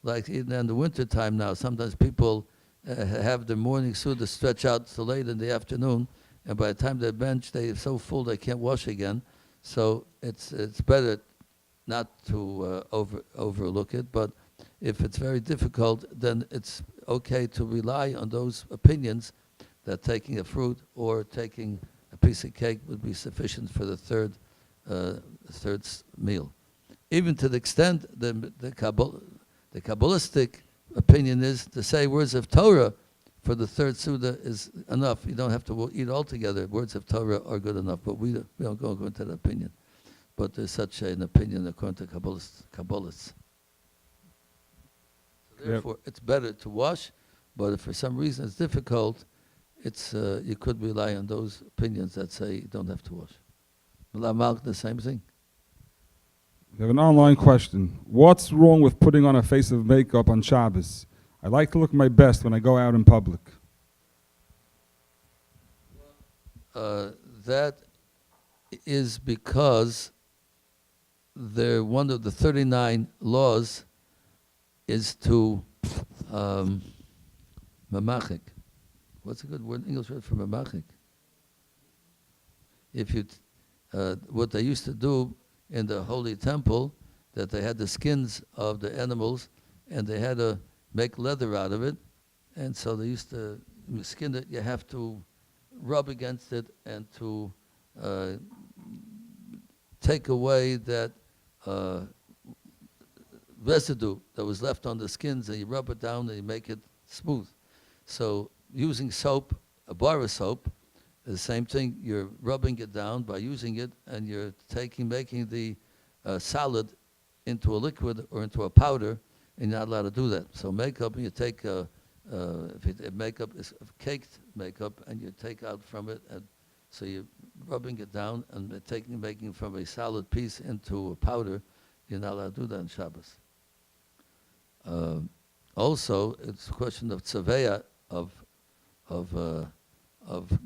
like even in the winter time now, sometimes people have their morning suda stretch out so late in the afternoon, and by the time they bench, they're so full they can't wash again. So it's better not to overlook it. But if it's very difficult, then it's okay to rely on those opinions that taking a fruit or taking a piece of cake would be sufficient for the third meal. Even to the extent the Kabbalistic opinion is to say words of Torah for the third Suda is enough. You don't have to eat altogether. Words of Torah are good enough, but we don't go into that opinion. But there's such an opinion according to Kabbalists. So therefore, it's better to wash, but if for some reason it's difficult, it's you could rely on those opinions that say you don't have to wash. Malak, the same thing. We have an online question. What's wrong with putting on a face of makeup on Shabbos? I like to look my best when I go out in public. That is because one of the 39 laws is to mamachik. What's a good word, English word for mamachik? If you, what they used to do in the holy temple, that they had the skins of the animals, and they had to make leather out of it, and so they used to skin it. You have to rub against it and to take away that residue that was left on the skins, and you rub it down and you make it smooth. So using soap, a Borah soap, the same thing. You're rubbing it down by using it, and you're making the solid into a liquid or into a powder, and you're not allowed to do that. So makeup, you take if makeup is caked makeup, and you take out from it, and so you're rubbing it down and making from a solid piece into a powder. You're not allowed to do that on Shabbos. Also, it's a question of tzaveya, of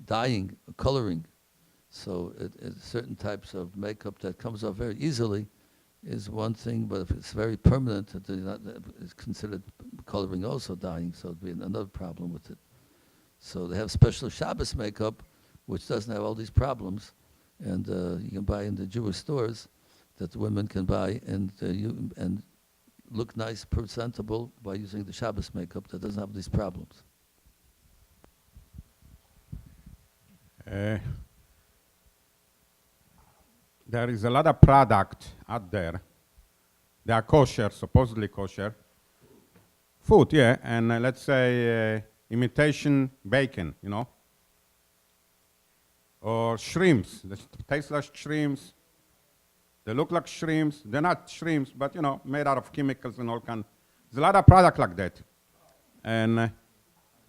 dyeing, coloring. So certain types of makeup that comes off very easily is one thing, but if it's very permanent, it's considered coloring also, dyeing, so it'd be another problem with it. So they have special Shabbos makeup, which doesn't have all these problems, and you can buy in the Jewish stores that the women can buy, and look nice, presentable by using the Shabbos makeup that doesn't have these problems. There is a lot of product out there. They are kosher, supposedly kosher. Food, yeah, and let's say imitation bacon, or shrimps. They taste like shrimps. They look like shrimps. They're not shrimps, but made out of chemicals and all kind. There's a lot of product like that, and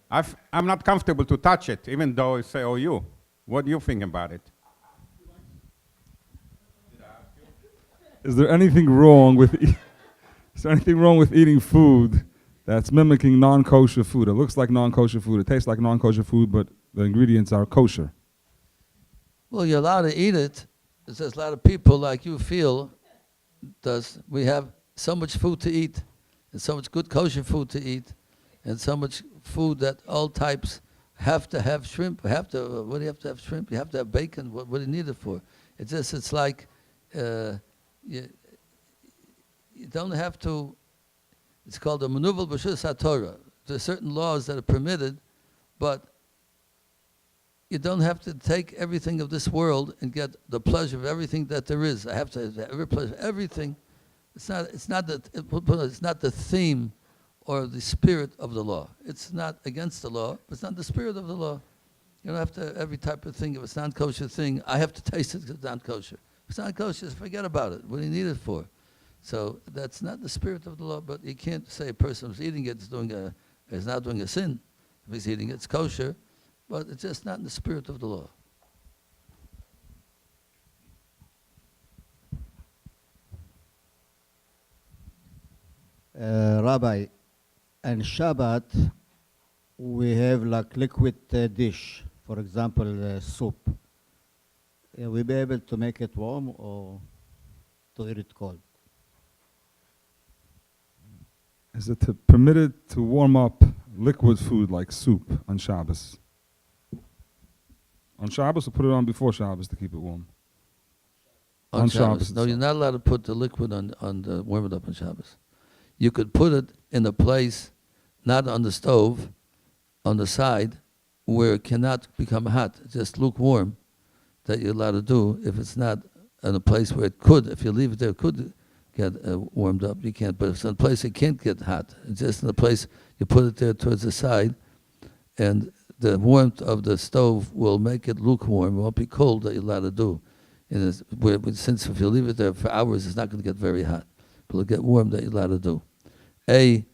I'm not comfortable to touch it, even though I say, "Oh, you." What do you think about it? Is there anything wrong with eating food that's mimicking non-kosher food? It looks like non-kosher food. It tastes like non-kosher food, but the ingredients are kosher. Well, you're allowed to eat it. There's a lot of people like you feel does. We have so much food to eat, and so much good kosher food to eat, and so much food that all types have to have shrimp. What do you have to have shrimp? You have to have bacon. What do you need it for? It's like you don't have to. It's called a manuval b'shus haTorah. There are certain laws that are permitted, but you don't have to take everything of this world and get the pleasure of everything that there is. I have to have every pleasure, everything. It's not the theme or the spirit of the law. It's not against the law, but it's not the spirit of the law. You don't have to every type of thing. If it's not kosher thing, I have to taste it because it's not kosher. If it's not kosher, forget about it. What do you need it for? So that's not the spirit of the law. But you can't say a person who's eating it is not doing a sin. If he's eating it, it's kosher, but it's just not in the spirit of the law. Rabbi, and Shabbat, we have like liquid dish, for example, soup. We be able to make it warm or to eat it cold? Is it permitted to warm up liquid food like soup on Shabbos? On Shabbos, or put it on before Shabbos to keep it warm? On Shabbos. No, you're not allowed to put the liquid on the warm it up on Shabbos. You could put it in a place, not on the stove, on the side, where it cannot become hot, just lukewarm, that you're allowed to do. If it's not in a place where it could, if you leave it there, it could get warmed up. You can't. But if it's in a place it can't get hot, it's just in a place you put it there towards the side, and the warmth of the stove will make it lukewarm. It won't be cold that you're allowed to do. And since if you leave it there for hours, it's not going to get very hot. But it'll get warm that you're allowed to do. A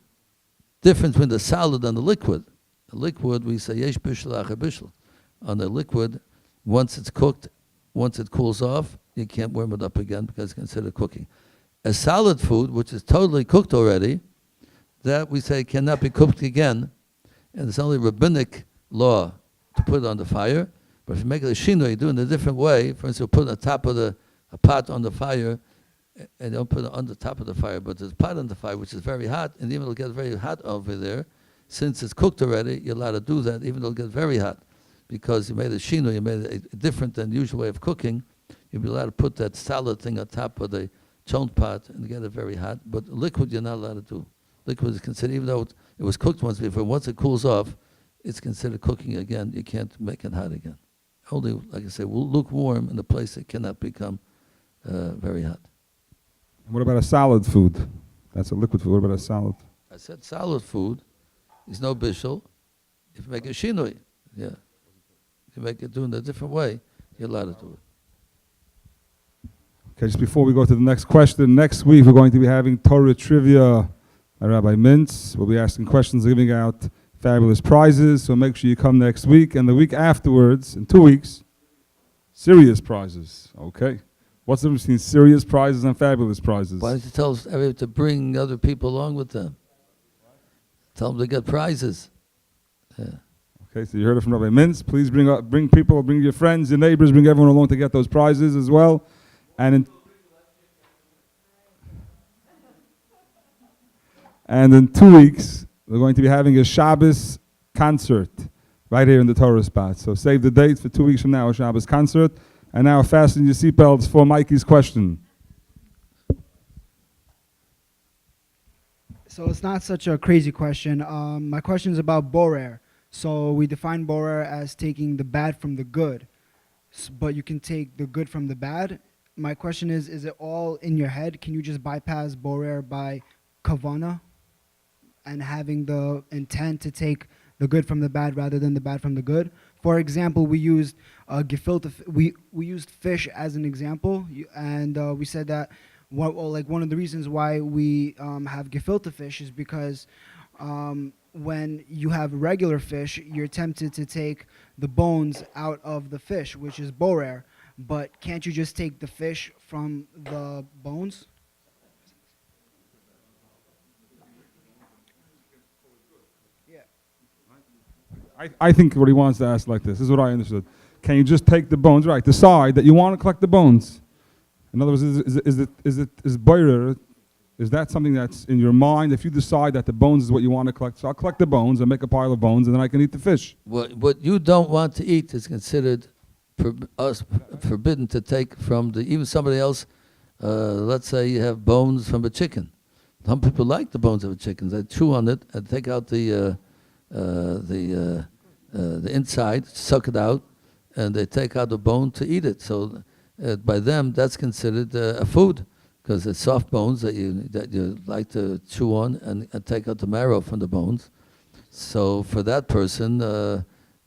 difference between the solid and the liquid. The liquid, we say, yesh bishul acher bishul. On the liquid, once it's cooked, once it cools off, you can't warm it up again because it's considered cooking. A solid food, which is totally cooked already, that we say cannot be cooked again, and it's only rabbinic law to put it on the fire. But if you make it a shino, you do it in a different way. For instance, you put it on top of a pot on the fire, and don't put it on the top of the fire, but there's a pot on the fire which is very hot, and even it'll get very hot over there. Since it's cooked already, you're allowed to do that, even though it'll get very hot, because you made a shino, you made it different than the usual way of cooking. You'll be allowed to put that salad thing on top of the chomp pot and get it very hot. But liquid, you're not allowed to do. Liquid is considered, even though it was cooked once before, once it cools off, it's considered cooking again. You can't make it hot again. Only, like I say, lukewarm in a place that cannot become very hot. What about a solid food? That's a liquid food. What about a salad? I said solid food is no bishul. If you make a shinoi, yeah. If you make it do in a different way, you're allowed to do it. Okay, just before we go to the next question, next week we're going to be having Torah trivia by Rabbi Mintz. We'll be asking questions, giving out fabulous prizes, so make sure you come next week. And the week afterwards, in 2 weeks, serious prizes. Okay. What's the difference between serious prizes and fabulous prizes? Why don't you tell us to bring other people along with them? Tell them to get prizes. Yeah. Okay, so you heard it from Rabbi Mintz. Please bring people, bring your friends, your neighbors, bring everyone along to get those prizes as well. And in 2 weeks, we're going to be having a Shabbos concert right here in the Torah spot. So save the date for 2 weeks from now, a Shabbos concert. And now fasten your seatbelts for Mikey's question. So it's not such a crazy question. My question is about Borah. So we define Borah as taking the bad from the good, but you can take the good from the bad. My question is it all in your head? Can you just bypass Borah by kavana and having the intent to take the good from the bad rather than the bad from the good? For example, we used gefilte. We used fish as an example, and we said that one of the reasons why we have gefilte fish is because when you have regular fish, you're tempted to take the bones out of the fish, which is borer. But can't you just take the fish from the bones? I think what he wants to ask like this is what I understood. Can you just take the bones, right, decide that you want to collect the bones? In other words, is Borah, is that something that's in your mind? If you decide that the bones is what you want to collect, so I'll collect the bones and make a pile of bones, and then I can eat the fish. What you don't want to eat is considered forbidden to take from even somebody else. Let's say you have bones from a chicken. Some people like the bones of a chicken. They chew on it and take out the inside, suck it out, and they take out the bone to eat it. So by them, that's considered a food, because it's soft bones that you like to chew on and take out the marrow from the bones. So for that person,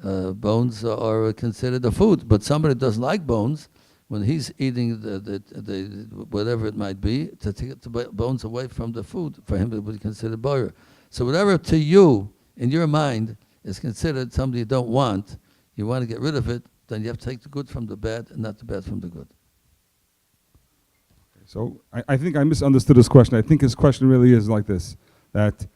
bones are considered a food. But somebody doesn't like bones, when he's eating the whatever it might be, to take the bones away from the food, for him it would be considered borah. So whatever to you, in your mind, is considered something you don't want, you want to get rid of it, then you have to take the good from the bad and not the bad from the good. So I think I misunderstood his question. I think his question really is like this, that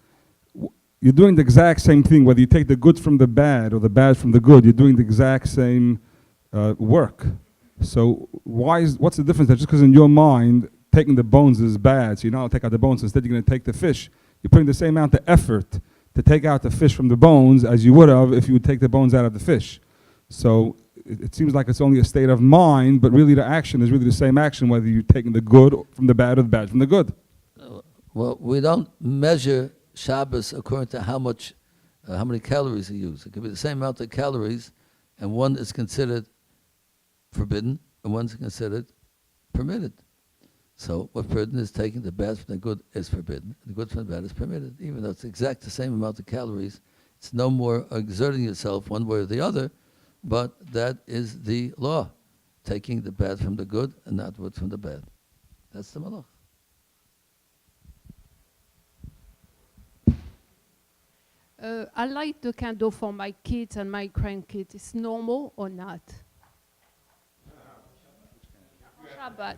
you're doing the exact same thing, whether you take the good from the bad or the bad from the good, you're doing the exact same work. So what's the difference? That just because in your mind, taking the bones is bad, so you're not going to take out the bones, instead you're going to take the fish. You're putting the same amount of effort to take out the fish from the bones as you would have if you would take the bones out of the fish. So it seems like it's only a state of mind, but really the action is really the same action, whether you're taking the good from the bad or the bad from the good. Well, we don't measure Shabbos according to how many calories you use. It could be the same amount of calories, and one is considered forbidden, and one's considered permitted. So what's forbidden is taking the bad from the good is forbidden. The good from the bad is permitted. Even though it's exact the same amount of calories, it's no more exerting yourself one way or the other, but that is the law. Taking the bad from the good and not good from the bad. That's the malach. I light the candle for my kids and my grandkids. Is normal or not?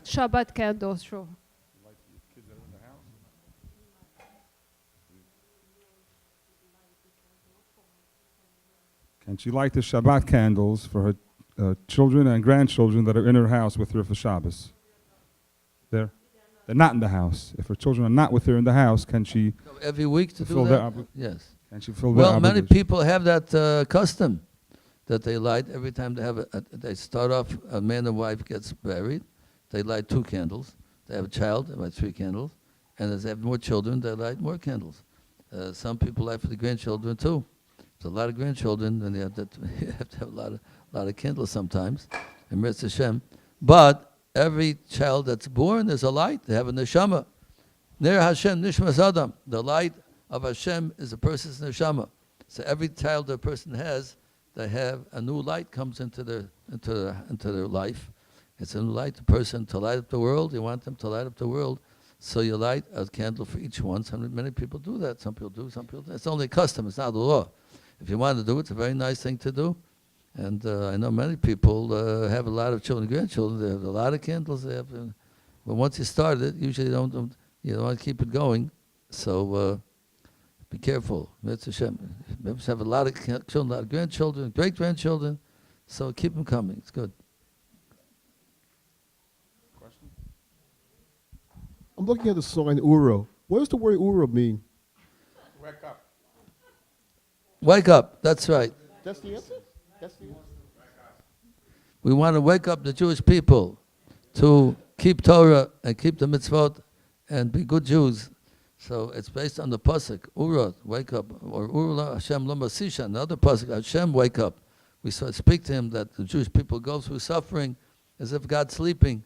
Shabbat candles, sure. Can she light the Shabbat candles for her children and grandchildren that are in her house with her for Shabbos? They're not in the house. If her children are not with her in the house, can she Every week to do fulfill that? their Yes. Can she fulfill their Well, many obligation? people have that custom that they light every time they have they start off, a man and wife gets married, they light 2 candles. They have a child, they light 3 candles. And as they have more children, they light more candles. Some people light for the grandchildren too. There's a lot of grandchildren, and you have to have a lot of candles sometimes, and Mirz Hashem. But every child that's born is a light. They have a neshama. Ner Hashem nishmas adam. The light of Hashem is a person's neshama. So every child a person has, they have a new light comes into their life. It's a new light. The person to light up the world. You want them to light up the world, so you light a candle for each one. Many people do that. Some people do. Some people don't. It's only a custom. It's not a law. If you want to do it, it's a very nice thing to do. And I know many people have a lot of children, grandchildren. They have a lot of candles. They have, but once you start it, usually you don't want to keep it going. So be careful. Mirz Hashem. Members have a lot of children, a lot of grandchildren, great grandchildren. So keep them coming. It's good. I'm looking at the sign Oorah. What does the word Oorah mean? Wake up. Wake up. That's right. That's the answer? That's the answer? We want to wake up the Jewish people to keep Torah and keep the mitzvot and be good Jews. So it's based on the pasuk, Oorah, wake up, or Oorah Hashem lo masisha, another pasuk, Hashem, wake up. We speak to him that the Jewish people go through suffering as if God's sleeping.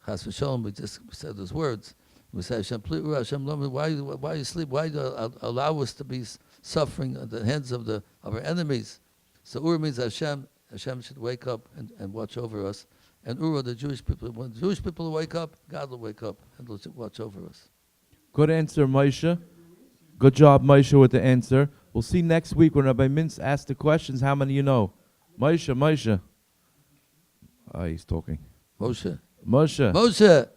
Chas v'sholom, we just said those words. We say, Hashem, please, Hashem, why you sleep? Why do you allow us to be suffering at the hands of our enemies? So Oorah means Hashem should wake up and watch over us. And Oorah, the Jewish people, when the Jewish people wake up, God will wake up and will watch over us. Good answer, Moshe. Good job, Moshe, with the answer. We'll see next week when Rabbi Mintz asks the questions. How many you know? Moshe. Oh, he's talking. Moshe.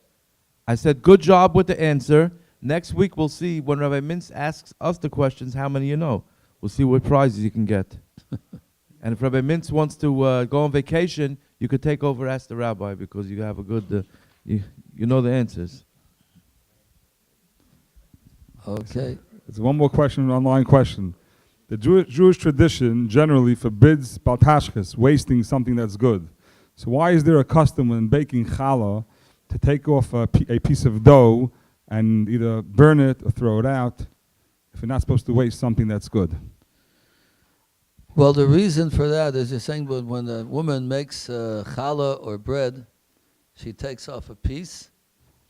I said, good job with the answer. Next week, we'll see when Rabbi Mintz asks us the questions, how many you know. We'll see what prizes you can get. And if Rabbi Mintz wants to go on vacation, you could take over Ask the Rabbi, because you have a good You know the answers. Okay. There's one more question, an online question. The Jewish tradition generally forbids baltashkes, wasting something that's good. So why is there a custom when baking challah to take off a piece of dough and either burn it or throw it out if you're not supposed to waste something that's good? Well, the reason for that is you're saying when a woman makes challah or bread, she takes off a piece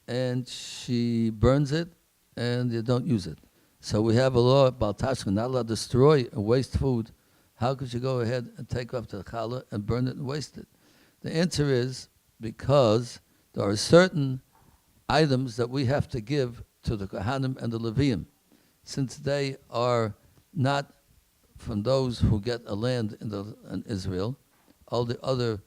and she burns it and you don't use it. So we have a law about Tashkent, not allowed to destroy and waste food. How could you go ahead and take off the challah and burn it and waste it? The answer is because there are certain items that we have to give to the Kohanim and the Leviim, since they are not from those who get a land in Israel. All the other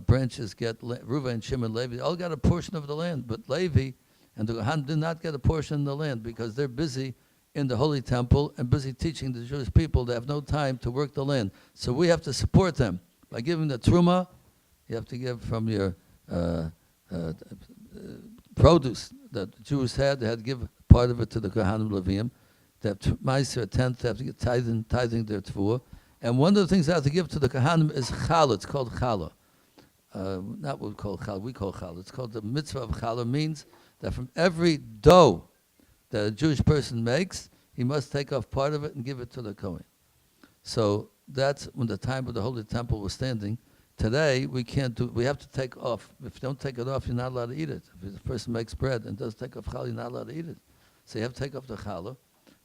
branches get, Reuven, Shimon, Levi, all got a portion of the land, but Levi and the Kohanim did not get a portion of the land because they're busy in the Holy Temple and busy teaching the Jewish people. They have no time to work the land. So we have to support them by giving the truma. You have to give from your produce that the Jews had. They had to give part of it to the Kohanim Leviim. They have meiser, a tenth. They have to get tithing their tefua. And one of the things they have to give to the Kohanim is challah. It's called challah. Not what we call challah. We call challah. It's called the mitzvah of challah. Means that from every dough that a Jewish person makes, he must take off part of it and give it to the Kohen. So that's when the time of the Holy Temple was standing. Today, we can't do, we have to take off. If you don't take it off, you're not allowed to eat it. If a person makes bread and does take off challah, you're not allowed to eat it. So you have to take off the challah.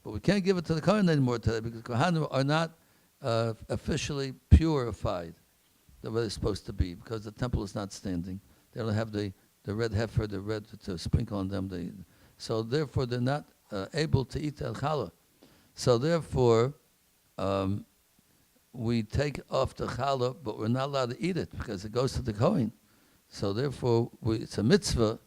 But we can't give it to the Kohen anymore today because Kohanim are not officially purified the way they're supposed to be because the temple is not standing. They don't have the red heifer, the red to sprinkle on them. So therefore, they're not able to eat the challah. So therefore, we take off the challah, but we're not allowed to eat it because it goes to the Kohen. So therefore, it's a mitzvah.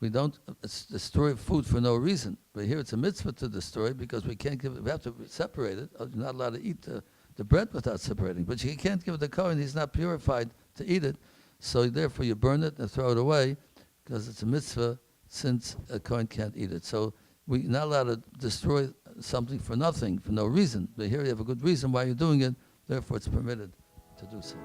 We don't destroy food for no reason. But here it's a mitzvah to destroy because we can't give it. We have to separate it. You're not allowed to eat the bread without separating. But you can't give it to the Kohen. He's not purified to eat it. So therefore, you burn it and throw it away because it's a mitzvah since a Kohen can't eat it. So we're not allowed to destroy something for nothing, for no reason. But here you have a good reason why you're doing it. Therefore, it's permitted to do so.